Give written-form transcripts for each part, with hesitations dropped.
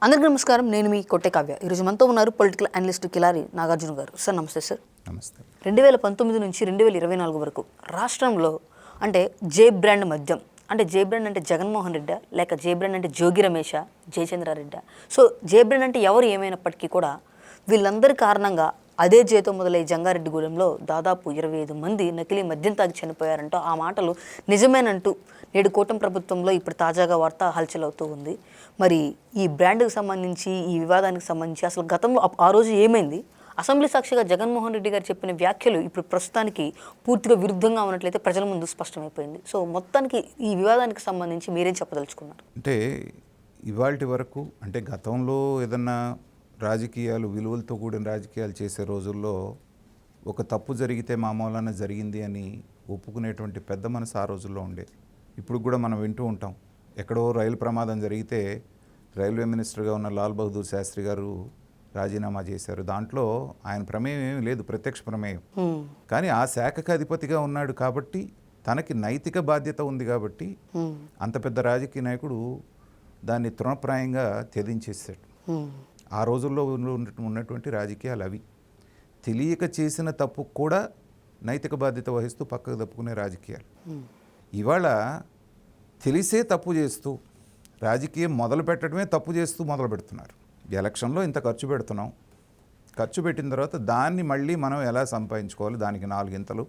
అందరికీ నమస్కారం. నేను మీ కొట్టే కావ్య. ఈరోజు మనతో ఉన్నారు పొలిటికల్ అనలిస్ట్ కిలారి నాగార్జున గారు. సార్ నమస్తే సార్. నమస్తే. 2019 నుంచి 2024 వరకు రాష్ట్రంలో అంటే జే బ్రాండ్ మద్యం అంటే జే బ్రాండ్ అంటే జగన్మోహన్ రెడ్డా లేక జే బ్రాండ్ అంటే జోగి రమేషా జయచంద్రారెడ్డా, సో జే బ్రాండ్ అంటే ఎవరు ఏమైనప్పటికీ కూడా వీళ్ళందరి కారణంగా అదే జేతో మొదలై జంగారెడ్డిగూడెంలో దాదాపు 25 మంది నకిలీ మద్యం తాగి చనిపోయారంటూ ఆ మాటలు నిజమేనంటూ నేడు కూటమి ప్రభుత్వంలో ఇప్పుడు తాజాగా వార్త హల్చల్ అవుతూ ఉంది. మరి ఈ బ్రాండ్కి సంబంధించి ఈ వివాదానికి సంబంధించి అసలు గతంలో ఆ రోజు ఏమైంది, అసెంబ్లీ సాక్షిగా జగన్మోహన్ రెడ్డి గారు చెప్పిన వ్యాఖ్యలు ఇప్పుడు ప్రస్తుతానికి పూర్తిగా విరుద్ధంగా ఉన్నట్లయితే ప్రజల ముందు స్పష్టమైపోయింది. సో మొత్తానికి ఈ వివాదానికి సంబంధించి మీరేం చెప్పదలుచుకున్నారు? అంటే ఇవాల్టి వరకు అంటే గతంలో ఏదన్నా రాజకీయాలు విలువలతో కూడిన రాజకీయాలు చేసే రోజుల్లో ఒక తప్పు జరిగితే మా మూలాన జరిగింది అని ఒప్పుకునేటువంటి పెద్ద మనసు ఆ రోజుల్లో ఉండేది. ఇప్పుడు కూడా మనం వింటూ ఉంటాం. ఎక్కడో రైలు ప్రమాదం జరిగితే రైల్వే మినిస్టర్గా ఉన్న లాల్ బహదూర్ శాస్త్రి గారు రాజీనామా చేశారు. దాంట్లో ఆయన ప్రమేయం ఏమీ లేదు, ప్రత్యక్ష ప్రమేయం. కానీ ఆ శాఖకు అధిపతిగా ఉన్నాడు కాబట్టి తనకి నైతిక బాధ్యత ఉంది కాబట్టి అంత పెద్ద రాజకీయ నాయకుడు దాన్ని తృణప్రాయంగా త్యజించేశాడు. ఆ రోజుల్లో ఉన్నటువంటి రాజకీయాలు అవి. తెలియక చేసిన తప్పు కూడా నైతిక బాధ్యత వహిస్తూ పక్కకు తప్పుకునే రాజకీయాలు. ఇవాళ తెలిసే తప్పు చేస్తూ రాజకీయం మొదలు పెట్టడమే తప్పు చేస్తూ మొదలు పెడుతున్నారు. ఎలక్షన్లో ఇంత ఖర్చు పెడుతున్నాం, ఖర్చు పెట్టిన తర్వాత దాన్ని మళ్ళీ మనం ఎలా సంపాదించుకోవాలి, దానికి 4 ఇంతలు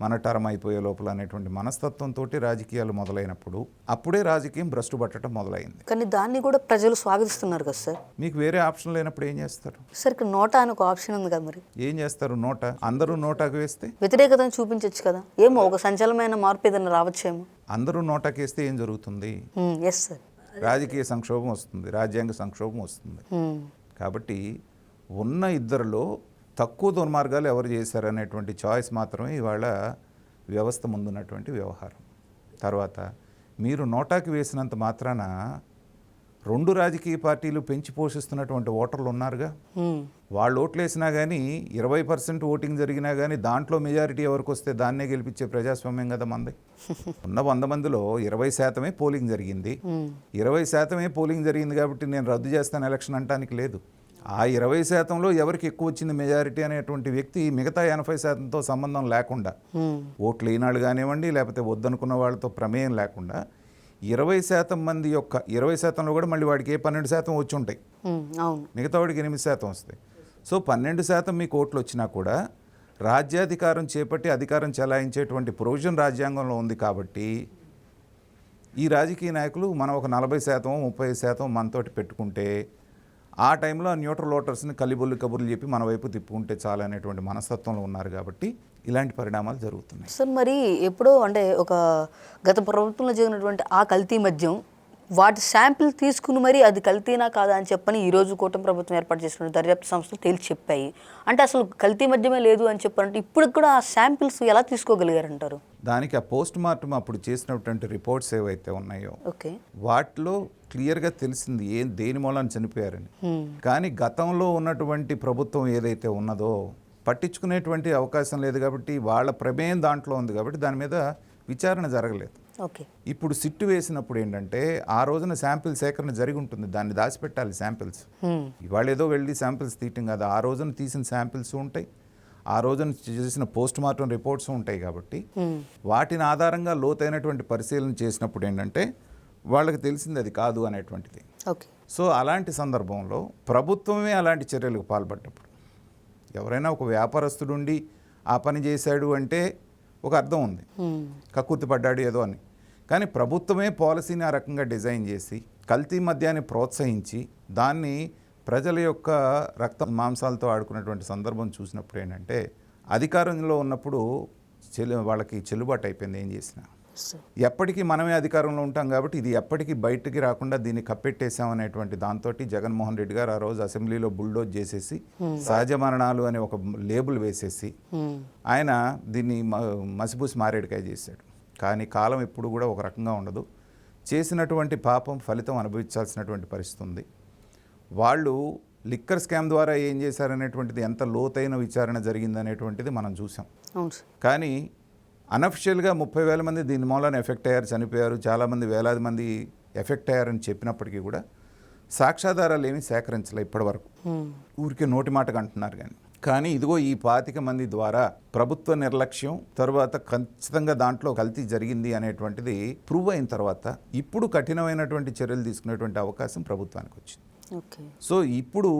మన టర్మ్ అయిపోయే లోపల అనేటువంటి మనస్తత్వంతో రాజకీయాలు మొదలైనప్పుడు అప్పుడే రాజకీయం భ్రష్టు పట్టడం మొదలైంది. కానీ దాన్ని కూడా ప్రజలు స్వాగతిస్తున్నారు కదా సార్. మీకు వేరే ఆప్షన్ లేనప్పుడు ఏం చేస్తారు సార్? ఇక్కడ నోటా అని ఒక ఆప్షన్ ఉంది కదా, మరి ఏం చేస్తారు? నోటా అందరూ నోటాకు వేస్తే వ్యతిరేకతను చూపించవచ్చు కదా. ఏమో ఒక సంచలనమైన మార్పు ఏదైనా రావచ్చేమో. అందరూ నోటాకు వేస్తే ఏం జరుగుతుంది? ఎస్ సార్, రాజకీయ సంక్షోభం వస్తుంది, రాజ్యాంగ సంక్షోభం వస్తుంది. కాబట్టి ఉన్న ఇద్దరిలో తక్కువ దుర్మార్గాలు ఎవరు చేశారనేటువంటి చాయిస్ మాత్రమే ఇవాళ వ్యవస్థ ముందున్నటువంటి వ్యవహారం. తర్వాత మీరు నోటాకి వేసినంత మాత్రాన 2 రాజకీయ పార్టీలు పెంచి పోషిస్తున్నటువంటి ఓటర్లు ఉన్నారుగా. వాళ్ళు ఓట్లు వేసినా కానీ 20% ఓటింగ్ జరిగినా కానీ దాంట్లో మెజారిటీ ఎవరికి వస్తే దాన్నే గెలిపించే ప్రజాస్వామ్యం కదా మంది. ఉన్న 100 మందిలో 20% పోలింగ్ జరిగింది. 20% పోలింగ్ జరిగింది కాబట్టి నేను రద్దు చేస్తాను ఎలక్షన్ అంటానికి లేదు. ఆ 20%లో ఎవరికి ఎక్కువ వచ్చింది మెజారిటీ అనేటువంటి వ్యక్తి మిగతా 80%తో సంబంధం లేకుండా, ఓట్లు ఈనాళ్ళు కానివ్వండి లేకపోతే వద్దనుకున్న వాళ్ళతో ప్రమేయం లేకుండా 20% మంది యొక్క 20%లో కూడా మళ్ళీ వాడికి 12% వచ్చి ఉంటాయి, మిగతా వాడికి 8% వస్తాయి. సో 12% మీకు ఓట్లు వచ్చినా కూడా రాజ్యాధికారం చేపట్టి అధికారం చెలాయించేటువంటి ప్రొవిజన్ రాజ్యాంగంలో ఉంది. కాబట్టి ఈ రాజకీయ నాయకులు మనం ఒక 40% 30% మనతోటి పెట్టుకుంటే ఆ టైంలో న్యూట్రల్ ఓటర్స్ని కల్లిబొల్లి కబుర్లు చెప్పి మన వైపు తిప్పుకుంటే చాలు అనేటువంటి మనస్తత్వంలో ఉన్నారు. కాబట్టి ఇలాంటి పరిణామాలు జరుగుతున్నాయి. సార్ మరి ఎప్పుడో అంటే ఒక గత ప్రభుత్వంలో జరిగినటువంటి ఆ కల్తీ మద్యం వాటి శాంపిల్ తీసుకుని మరి అది కల్తీనా కాదా అని చెప్పని ఈరోజు కూటమి ప్రభుత్వం ఏర్పాటు చేసిన దర్యాప్తు సంస్థలు తేల్చి చెప్పాయి. అంటే అసలు కల్తీ మద్యమే లేదు అని చెప్పారంటే ఇప్పుడు కూడా ఆ శాంపిల్స్ ఎలా తీసుకోగలిగారంటారు? దానికి ఆ పోస్ట్ మార్టం అప్పుడు చేసినటువంటి రిపోర్ట్స్ ఏవైతే ఉన్నాయో ఓకే, వాటిలో క్లియర్గా తెలిసింది దేని మూలాన్ని చనిపోయారని. కానీ గతంలో ఉన్నటువంటి ప్రభుత్వం ఏదైతే ఉన్నదో పట్టించుకునేటువంటి అవకాశం లేదు కాబట్టి వాళ్ళ ప్రమేయం దాంట్లో ఉంది కాబట్టి దాని మీద విచారణ జరగలేదు. ఓకే, ఇప్పుడు సిట్టు వేసినప్పుడు ఏంటంటే ఆ రోజున శాంపిల్ సేకరణ జరిగి ఉంటుంది, దాన్ని దాచిపెట్టాలి శాంపిల్స్. ఇవాళ ఏదో వెళ్ళి శాంపిల్స్ తీయటం కాదు, ఆ రోజున తీసిన శాంపిల్స్ ఉంటాయి, ఆ రోజున చేసిన పోస్ట్ మార్టం రిపోర్ట్స్ ఉంటాయి. కాబట్టి వాటిని ఆధారంగా లోతైనటువంటి పరిశీలన చేసినప్పుడు ఏంటంటే వాళ్ళకి తెలిసింది అది కాదు అనేటువంటిది. ఓకే, సో అలాంటి సందర్భంలో ప్రభుత్వమే అలాంటి చర్యలకు పాల్పడ్డప్పుడు ఎవరైనా ఒక వ్యాపారస్తుడుండి ఆ పని చేశాడు అంటే ఒక అర్థం ఉంది, కక్కుర్తి పడ్డాడు ఏదో అని. కానీ ప్రభుత్వమే పాలసీని ఆ రకంగా డిజైన్ చేసి కల్తీ మద్యాన్ని ప్రోత్సహించి దాన్ని ప్రజల యొక్క రక్త మాంసాలతో ఆడుకున్నటువంటి సందర్భం చూసినప్పుడు ఏంటంటే అధికారంలో ఉన్నప్పుడు వాళ్ళకి చెల్లుబాటు అయిపోయింది ఏం చేసినా. ఎప్పటికీ మనమే అధికారంలో ఉంటాం కాబట్టి ఇది ఎప్పటికీ బయటికి రాకుండా దీన్ని కప్పెట్టేసామనేటువంటి దాంతో జగన్మోహన్ రెడ్డి గారు ఆ రోజు అసెంబ్లీలో బుల్డోజ్ చేసేసి సహజ మరణాలు అనే ఒక లేబుల్ వేసేసి ఆయన దీన్ని మసిపూసి మారేడుకాయ చేశాడు. కానీ కాలం ఎప్పుడు కూడా ఒక రకంగా ఉండదు. చేసినటువంటి పాపం ఫలితం అనుభవించాల్సినటువంటి పరిస్థితి ఉంది. వాళ్ళు లిక్కర్ స్కామ్ ద్వారా ఏం చేశారనేటువంటిది ఎంత లోతైన విచారణ జరిగిందనేటువంటిది మనం చూసాం. కానీ అనఫిషియల్గా 30,000 మంది దీని మూలాన ఎఫెక్ట్ అయ్యారు, చనిపోయారు, చాలామంది వేలాది మంది ఎఫెక్ట్ అయ్యారని చెప్పినప్పటికీ కూడా సాక్ష్యాధారాలు ఏమీ సేకరించలే ఇప్పటివరకు. ఊరికే నోటి మాటగా అంటున్నారు కానీ ఇదిగో ఈ 25 మంది ద్వారా ప్రభుత్వ నిర్లక్ష్యం తర్వాత ఖచ్చితంగా దాంట్లో కల్తీ జరిగింది అనేటువంటిది ప్రూవ్ అయిన తర్వాత ఇప్పుడు కఠినమైనటువంటి చర్యలు తీసుకునేటువంటి అవకాశం ప్రభుత్వానికి వచ్చింది. సో ఇప్పుడు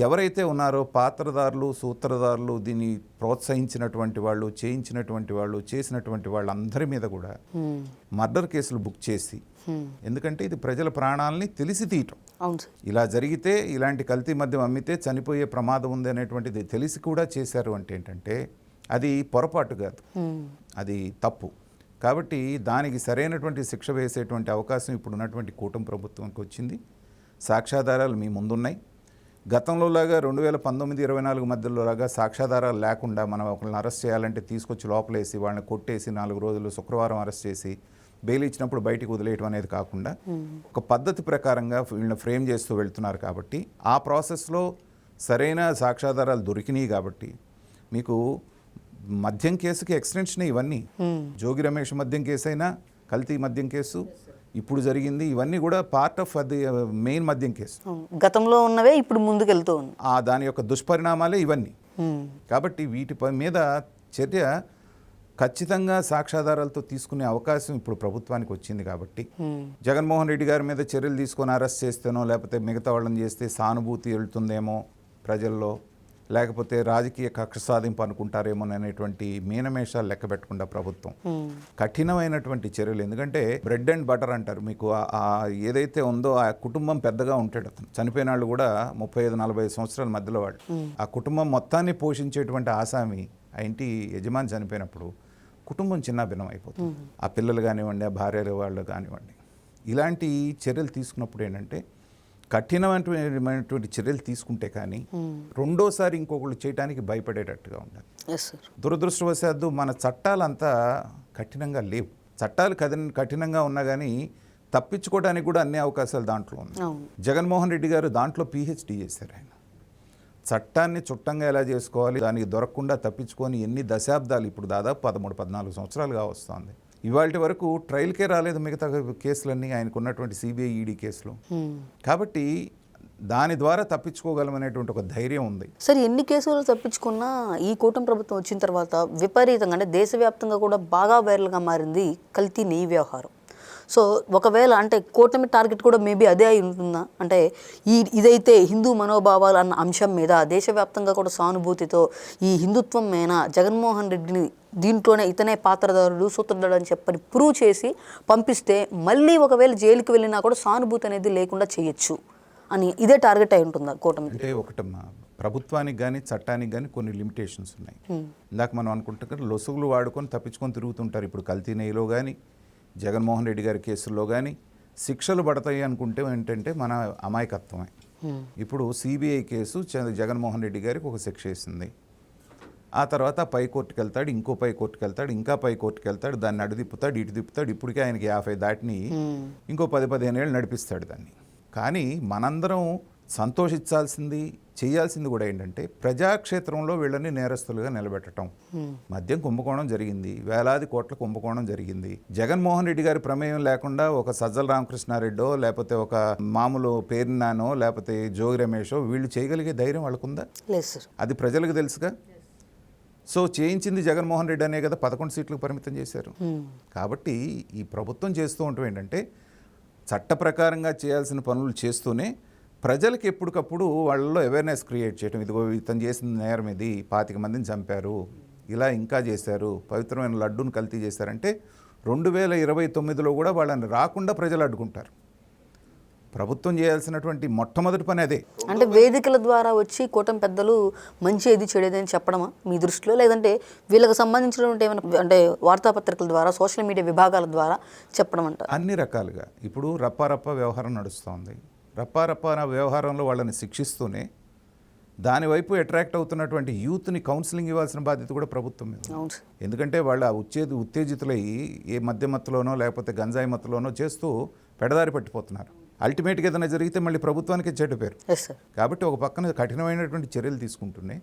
ఎవరైతే ఉన్నారో పాత్రదారులు, సూత్రధారులు, దీన్ని ప్రోత్సహించినటువంటి వాళ్ళు, చేయించినటువంటి వాళ్ళు, చేసినటువంటి వాళ్ళందరి మీద కూడా మర్డర్ కేసులు బుక్ చేసి, ఎందుకంటే ఇది ప్రజల ప్రాణాలని తెలిసి తీయటం. ఇలా జరిగితే, ఇలాంటి కల్తీ మద్యం అమ్మితే చనిపోయే ప్రమాదం ఉంది అనేటువంటిది తెలిసి కూడా చేశారు అంటే ఏంటంటే అది పొరపాటు కాదు, అది తప్పు. కాబట్టి దానికి సరైనటువంటి శిక్ష వేసేటువంటి అవకాశం ఇప్పుడు ఉన్నటువంటి కూటమి ప్రభుత్వానికి వచ్చింది. సాక్ష్యాధారాలు మీ ముందున్నాయి. గతంలోలాగా 2019-24 మధ్యలోలాగా సాక్ష్యాధారాలు లేకుండా మనం ఒకరిని అరెస్ట్ చేయాలంటే తీసుకొచ్చి లోపలేసి వాళ్ళని కొట్టేసి 4 రోజులు శుక్రవారం అరెస్ట్ చేసి బెయిల్ ఇచ్చినప్పుడు బయటికి వదిలేయటం అనేది కాకుండా ఒక పద్ధతి ప్రకారంగా వీళ్ళని ఫ్రేమ్ చేస్తూ వెళ్తున్నారు. కాబట్టి ఆ ప్రాసెస్లో సరైన సాక్ష్యాధారాలు దొరికినాయి. కాబట్టి మీకు మద్యం కేసుకి ఎక్స్టెన్షన్ ఇవన్నీ, జోగి రమేష్ మద్యం కేసు అయినా, కల్తీ మద్యం కేసు ఇప్పుడు జరిగింది, ఇవన్నీ కూడా పార్ట్ ఆఫ్ అది మెయిన్ మద్యం కేసు. గతంలో ఉన్నవే ఇప్పుడు ముందుకెళ్తూ ఉంది. దాని యొక్క దుష్పరిణామాలే ఇవన్నీ. కాబట్టి వీటి మీద చర్య ఖచ్చితంగా సాక్ష్యాధారాలతో తీసుకునే అవకాశం ఇప్పుడు ప్రభుత్వానికి వచ్చింది. కాబట్టి జగన్మోహన్ రెడ్డి గారి మీద చర్యలు తీసుకొని అరెస్ట్ చేస్తేనో లేకపోతే మిగతా వాళ్ళని చేస్తే సానుభూతి వెళ్తుందేమో ప్రజల్లో, లేకపోతే రాజకీయ కక్ష సాధింపు అనుకుంటారేమో అనేటువంటి మీనమేషాలు లెక్క పెట్టకుండా ప్రభుత్వం కఠినమైనటువంటి చర్యలు, ఎందుకంటే బ్రెడ్ అండ్ బటర్ అంటారు, మీకు ఏదైతే ఉందో ఆ కుటుంబం పెద్దగా ఉంటాడు. అతను చనిపోయిన వాళ్ళు కూడా 35-40 సంవత్సరాల మధ్యలో వాళ్ళు. ఆ కుటుంబం మొత్తాన్ని పోషించేటువంటి ఆసామి ఆ ఇంటి యజమాని చనిపోయినప్పుడు కుటుంబం చిన్న భిన్నం అయిపోతుంది. ఆ పిల్లలు కానివ్వండి, ఆ భార్యలు వాళ్ళు కానివ్వండి. ఇలాంటి చర్యలు తీసుకున్నప్పుడు ఏంటంటే కఠినమైనటువంటి చర్యలు తీసుకుంటే కానీ రెండోసారి ఇంకొకళ్ళు చేయడానికి భయపడేటట్టుగా ఉండాలి. దురదృష్టవశాత్తు మన చట్టాలంతా కఠినంగా లేవు. చట్టాలు కఠినంగా ఉన్నా కానీ తప్పించుకోవడానికి కూడా అన్ని అవకాశాలు దాంట్లో ఉన్నాయి. జగన్మోహన్ రెడ్డి గారు దాంట్లో PhD చేశారు. ఆయన చట్టాన్ని చుట్టంగా ఎలా చేసుకోవాలి, దానికి దొరకకుండా తప్పించుకొని ఎన్ని దశాబ్దాలు, ఇప్పుడు దాదాపు 13-14 సంవత్సరాలుగా వస్తుంది. ఇవాళ వరకు ట్రయల్కే రాలేదు మిగతా కేసులన్నీ ఆయనకు ఉన్నటువంటి CBI ED కేసులు. కాబట్టి దాని ద్వారా తప్పించుకోగలమనేటువంటి ఒక ధైర్యం ఉంది. సరే, ఎన్ని కేసులు తప్పించుకున్నా ఈ కూటమి ప్రభుత్వం వచ్చిన తర్వాత విపరీతంగా, అంటే దేశవ్యాప్తంగా కూడా బాగా వైరల్గా మారింది కల్తీ నెయ్యి వ్యవహారం. సో ఒకవేళ అంటే కూటమి టార్గెట్ కూడా మేబీ అదే అయి ఉంటుందా? అంటే ఇదైతే హిందూ మనోభావాలు అన్న అంశం మీద దేశవ్యాప్తంగా కూడా సానుభూతితో ఈ హిందుత్వం మీద జగన్మోహన్ రెడ్డిని దీంట్లోనే ఇతనే పాత్రదారుడు, సూత్రధారుడు అని చెప్పని ప్రూవ్ చేసి పంపిస్తే మళ్ళీ ఒకవేళ జైలుకి వెళ్ళినా కూడా సానుభూతి అనేది లేకుండా చేయొచ్చు అని ఇదే టార్గెట్ అయి ఉంటుందా కూటమి? అంటే ఒకటమ్మా, ప్రభుత్వానికి కానీ చట్టానికి కానీ కొన్ని లిమిటేషన్స్ ఉన్నాయి. ఇందాక మనం అనుకుంటున్నాం లొసుగులు వాడుకొని తప్పించుకొని తిరుగుతుంటారు. ఇప్పుడు కల్తీ నెయ్యిలో కానీ జగన్మోహన్ రెడ్డి గారి కేసుల్లో కానీ శిక్షలు పడతాయి అనుకుంటే ఏంటంటే మన అమాయకత్వమే. ఇప్పుడు CBI కేసు జగన్మోహన్ రెడ్డి గారికి ఒక శిక్ష వేసింది. ఆ తర్వాత పై కోర్టుకు వెళ్తాడు, ఇంకో పై కోర్టుకు వెళ్తాడు, ఇంకా పై కోర్టుకు వెళ్తాడు, దాన్ని అడు తిప్పుతాడు, ఇటు తిప్పుతాడు. ఇప్పటికే ఆయనకి 50 దాటిని ఇంకో 10-15 ఏళ్ళు నడిపిస్తాడు దాన్ని. కానీ మనందరం సంతోషించాల్సింది, చేయాల్సింది కూడా ఏంటంటే ప్రజాక్షేత్రంలో వీళ్ళని నేరస్తులుగా నిలబెట్టడం. మద్యం కుంభకోణం జరిగింది, వేలాది కోట్ల కుంభకోణం జరిగింది. జగన్మోహన్ రెడ్డి గారి ప్రమేయం లేకుండా ఒక సజ్జల రామకృష్ణారెడ్డో లేకపోతే ఒక మామూలు పేర్నానో లేకపోతే జోగి రమేషో వీళ్ళు చేయగలిగే ధైర్యం వాళ్ళకుందా? అది ప్రజలకు తెలుసుగా. సో చేయించింది జగన్మోహన్ రెడ్డి అనే కదా 11 సీట్లకు పరిమితం చేశారు. కాబట్టి ఈ ప్రభుత్వం చేస్తూ ఉండటం ఏంటంటే చట్ట ప్రకారంగా చేయాల్సిన పనులు చేస్తూనే ప్రజలకు ఎప్పటికప్పుడు వాళ్ళలో అవేర్నెస్ క్రియేట్ చేయడం. ఇదిగో ఇతను చేసిన నేరం ఇది, 25 మందిని చంపారు, ఇలా ఇంకా చేశారు, పవిత్రమైన లడ్డూను కల్తీ చేశారంటే 2029లో కూడా వాళ్ళని రాకుండా ప్రజలు అడ్డుకుంటారు. ప్రభుత్వం చేయాల్సినటువంటి మొట్టమొదటి పని అదే. అంటే వేదికల ద్వారా వచ్చి కూటమి పెద్దలు మంచి ఏది చెడేది అని చెప్పడమా మీ దృష్టిలో, లేదంటే వీళ్ళకి సంబంధించినటువంటి ఏమైనా అంటే వార్తాపత్రికల ద్వారా, సోషల్ మీడియా విభాగాల ద్వారా చెప్పడం అంటారు? అన్ని రకాలుగా. ఇప్పుడు రప్పారప్ప వ్యవహారం నడుస్తోంది. రప్పారప్ప వ్యవహారంలో వాళ్ళని శిక్షిస్తూనే దానివైపు అట్రాక్ట్ అవుతున్నటువంటి యూత్ని కౌన్సిలింగ్ ఇవ్వాల్సిన బాధ్యత కూడా ప్రభుత్వం మీద. ఎందుకంటే వాళ్ళ ఉత్తేజితులై ఏ మద్యమత్తులోనో లేకపోతే గంజాయి మత్తులోనో చేస్తూ పెడదారి పట్టిపోతున్నారు. అల్టిమేట్గా ఏదైనా జరిగితే మళ్ళీ ప్రభుత్వానికి చెడ్డ పేరు. కాబట్టి ఒక పక్కన కఠినమైనటువంటి చర్యలు తీసుకుంటున్నాయి,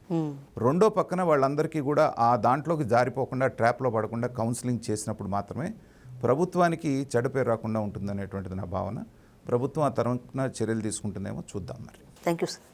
రెండో పక్కన వాళ్ళందరికీ కూడా ఆ దాంట్లోకి జారిపోకుండా, ట్రాప్లో పడకుండా కౌన్సిలింగ్ చేసినప్పుడు మాత్రమే ప్రభుత్వానికి చెడ్డ పేరు రాకుండా ఉంటుందనేటువంటిది నా భావన. ప్రభుత్వం ఆ తరపున చర్యలు తీసుకుంటుందేమో చూద్దాం మరి. Thank you sir.